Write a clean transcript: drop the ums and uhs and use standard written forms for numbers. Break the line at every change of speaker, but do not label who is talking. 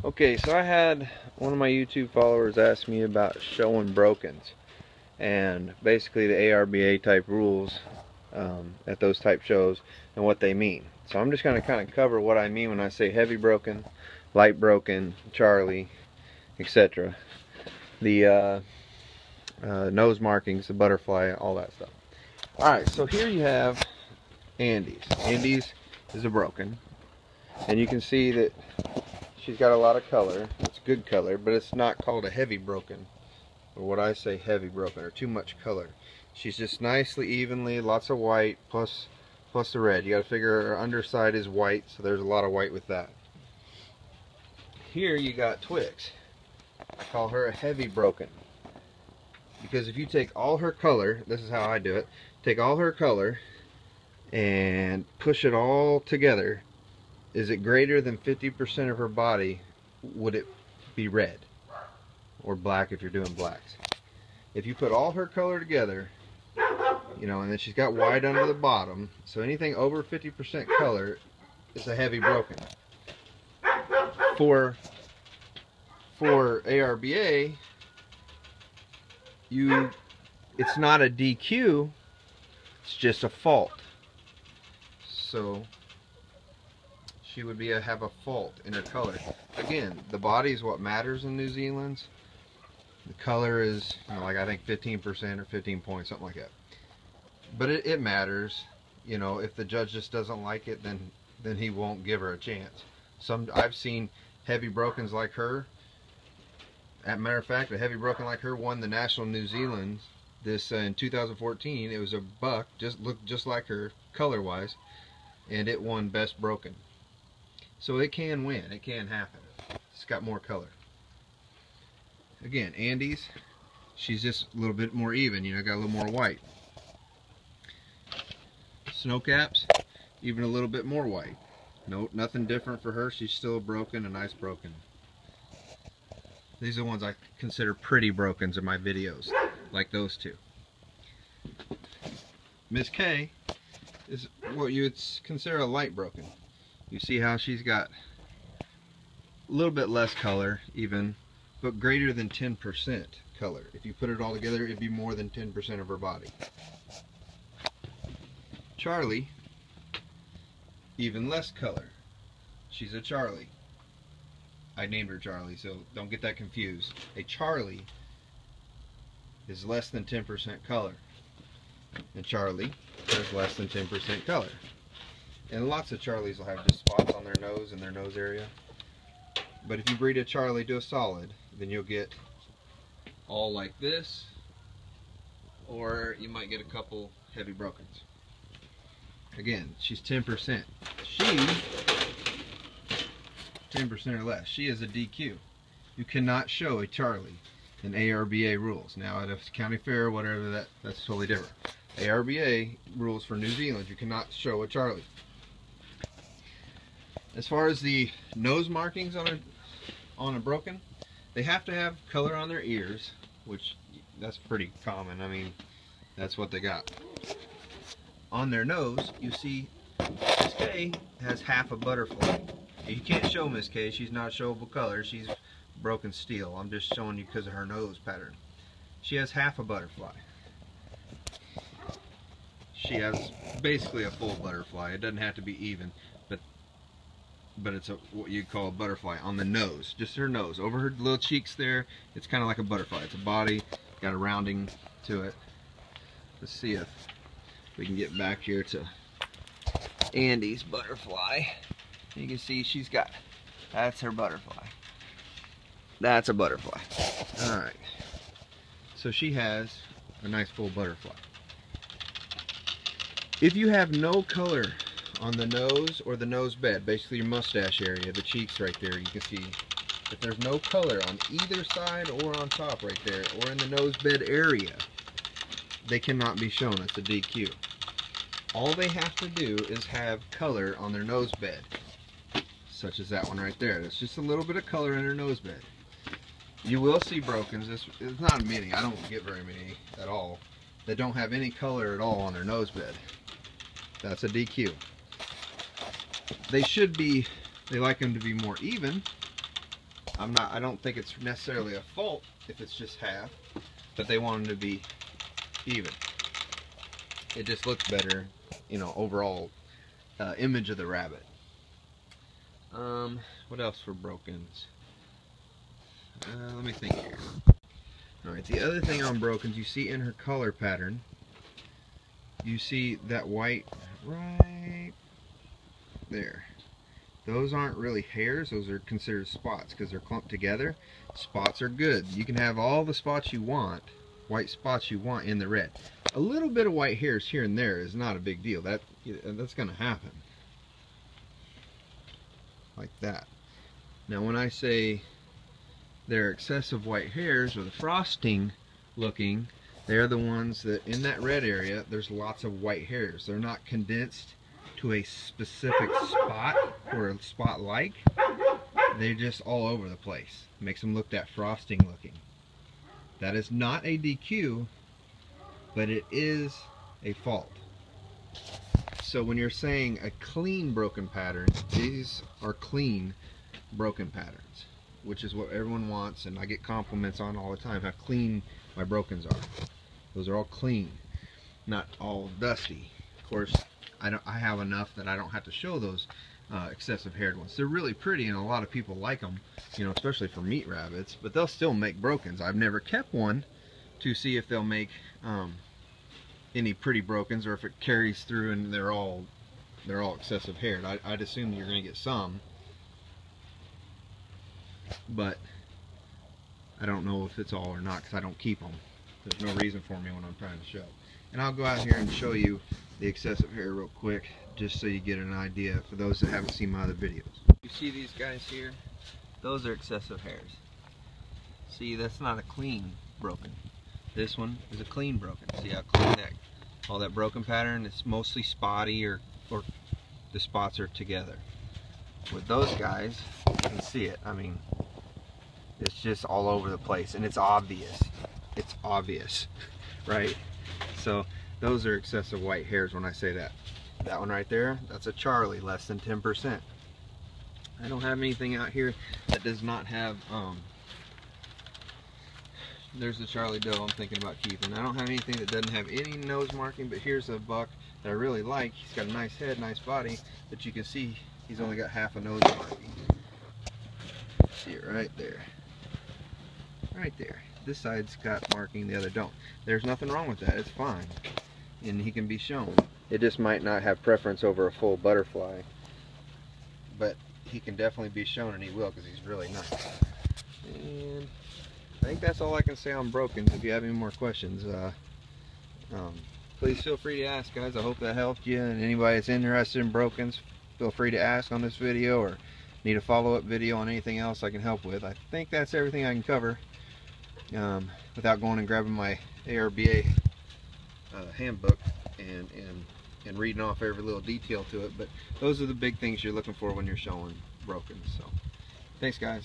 Okay, so I had one of my YouTube followers ask me about showing brokens and basically the ARBA type rules at those type shows and what they mean. So I'm just going to kind of cover what I mean when I say heavy broken, light broken, Charlie, etc. The nose markings, the butterfly, all that stuff. Alright, so here you have Andes. Andes is a broken, and you can see that she's got a lot of color. It's good color, but it's not called a heavy broken, or what I say heavy broken, or too much color. She's just nicely, evenly, lots of white, plus the red. You got to figure her underside is white, so there's a lot of white with that. Here you got Twix. I call her a heavy broken, because if you take all her color, this is how I do it, take all her color and push it all together, is it greater than 50% of her body, would it be red or black if you're doing blacks? If you put all her color together, you know, and then she's got white under the bottom, so anything over 50% color is a heavy broken. For ARBA, it's not a DQ, it's just a fault. So she would have a fault in her color. Again, the body is what matters in New Zealand. The color is, you know, like I think 15% or 15 points, something like that. But it matters. You know, if the judge just doesn't like it, then he won't give her a chance. I've seen heavy brokens like her. As a matter of fact, a heavy broken like her won the National New Zealand in 2014. It was a buck, looked just like her color-wise, and it won Best Broken. So it can win. It can happen. It's got more color. Again, Andes, she's just a little bit more even. You know, got a little more white. Snowcaps, even a little bit more white. No, nothing different for her. She's still a broken, a nice broken. These are the ones I consider pretty brokens in my videos, like those two. Miss K is what you would consider a light broken. You see how she's got a little bit less color even, but greater than 10% color. If you put it all together, it'd be more than 10% of her body. Charlie, even less color. She's a Charlie. I named her Charlie, so don't get that confused. A Charlie is less than 10% color. And Charlie is less than 10% color. And lots of Charlies will have just spots on their nose and their nose area. But if you breed a Charlie to a solid, then you'll get all like this, or you might get a couple heavy brokens. Again, she's 10%. She 10% or less. She is a DQ. You cannot show a Charlie in ARBA rules. Now at a county fair or whatever, that's totally different. ARBA rules for New Zealand, you cannot show a Charlie. As far as the nose markings on a broken, they have to have color on their ears, which that's pretty common. I mean, that's what they got. On their nose, you see Miss K has half a butterfly. You can't show Miss K, she's not showable color, she's broken steel. I'm just showing you because of her nose pattern. She has half a butterfly. She has basically a full butterfly. It doesn't have to be even, but it's what you'd call a butterfly on the nose, just her nose. Over her little cheeks there, it's kind of like a butterfly. It's a body, got a rounding to it. Let's see if we can get back here to Andy's butterfly. You can see she's got, that's her butterfly. That's a butterfly. Alright. So she has a nice full butterfly. If you have no color on the nose or the nose bed, basically your mustache area, the cheeks right there, you can see if there's no color on either side or on top right there, or in the nose bed area, they cannot be shown. It's a DQ. All they have to do is have color on their nose bed, such as that one right there. That's just a little bit of color in her nose bed. You will see brokens. It's not many. I don't get very many at all that don't have any color at all on their nose bed. That's a DQ. They should be, they like them to be more even, I don't think it's necessarily a fault if it's just half, but they want them to be even. It just looks better, you know, overall image of the rabbit. What else for brokens? Let me think here. Alright, the other thing on brokens, you see in her color pattern, you see that white right there. Those aren't really hairs, those are considered spots because they're clumped together. Spots are good. You can have all the spots you want, white spots you want in the red. A little bit of white hairs here and there is not a big deal. That's going to happen. Like that. Now when I say they're excessive white hairs or the frosting looking, they're the ones that in that red area there's lots of white hairs. They're not condensed to a specific spot or a spot like. They're just all over the place. Makes them look that frosting looking. That is not a DQ, but it is a fault. So when you're saying a clean broken pattern, these are clean broken patterns, which is what everyone wants, and I get compliments on all the time how clean my brokens are. Those are all clean, not all dusty. Of course, I have enough that I don't have to show those excessive haired ones. They're really pretty and a lot of people like them, you know, especially for meat rabbits, but they'll still make brokens. I've never kept one to see if they'll make any pretty brokens or if it carries through and they're all excessive haired. I'd assume you're going to get some, but I don't know if it's all or not because I don't keep them. There's no reason for me when I'm trying to show. And I'll go out here and show you the excessive hair real quick just so you get an idea for those that haven't seen my other videos. You see these guys here? Those are excessive hairs. See, that's not a clean broken. This one is a clean broken. See how clean that, all that broken pattern? It's mostly spotty or the spots are together. With those guys, you can see it. I mean, it's just all over the place and it's obvious. It's obvious, right? So those are excessive white hairs when I say that. That one right there, that's a Charlie, less than 10%. I don't have anything out here that does not have, there's the Charlie doe I'm thinking about keeping. I don't have anything that doesn't have any nose marking, but here's a buck that I really like. He's got a nice head, nice body, but you can see he's only got half a nose marking. See it right there. Right there. This side's got marking, the other don't. There's nothing wrong with that, it's fine. And he can be shown. It just might not have preference over a full butterfly. But he can definitely be shown, and he will because he's really nice. And I think that's all I can say on brokens. If you have any more questions, please feel free to ask, guys. I hope that helped you. And anybody that's interested in brokens, feel free to ask on this video or need a follow-up video on anything else I can help with. I think that's everything I can cover without going and grabbing my ARBA handbook and reading off every little detail to it. But those are the big things you're looking for when you're showing brokens. So thanks, guys.